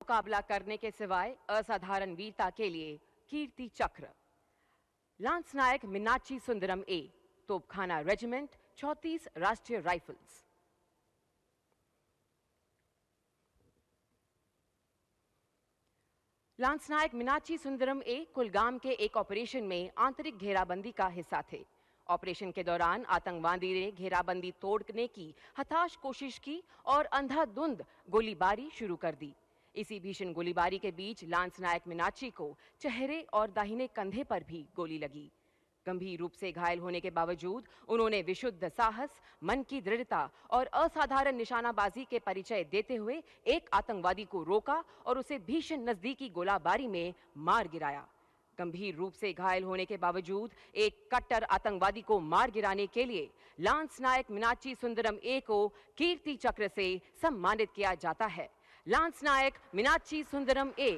मुकाबला करने के सिवाय असाधारण वीरता के लिए कीर्ति चक्र। लांस नायक मीनाक्षी सुंदरम ए, तोपखाना रेजिमेंट 34 राष्ट्रीय राइफल्स। लांस नायक मीनाक्षी सुंदरम ए कुलगाम के एक ऑपरेशन में आंतरिक घेराबंदी का हिस्सा थे। ऑपरेशन के दौरान आतंकवादी ने घेराबंदी तोड़ने की हताश कोशिश की और अंधाधुंध गोलीबारी शुरू कर दी। इसी भीषण गोलीबारी के बीच लांस नायक मीनाक्षी को चेहरे और दाहिने कंधे पर भी गोली लगी। गंभीर रूप से घायल होने के बावजूद उन्होंने विशुद्ध साहस, मन की दृढ़ता और असाधारण निशानाबाजी के परिचय देते हुए एक आतंकवादी को रोका और उसे भीषण नजदीकी गोलाबारी में मार गिराया। गंभीर रूप से घायल होने के बावजूद एक कट्टर आतंकवादी को मार गिराने के लिए लांस नायक मीनाक्षी सुंदरम ए को कीर्ति चक्र से सम्मानित किया जाता है। लांस नायक मीनाक्षी सुंदरम ए।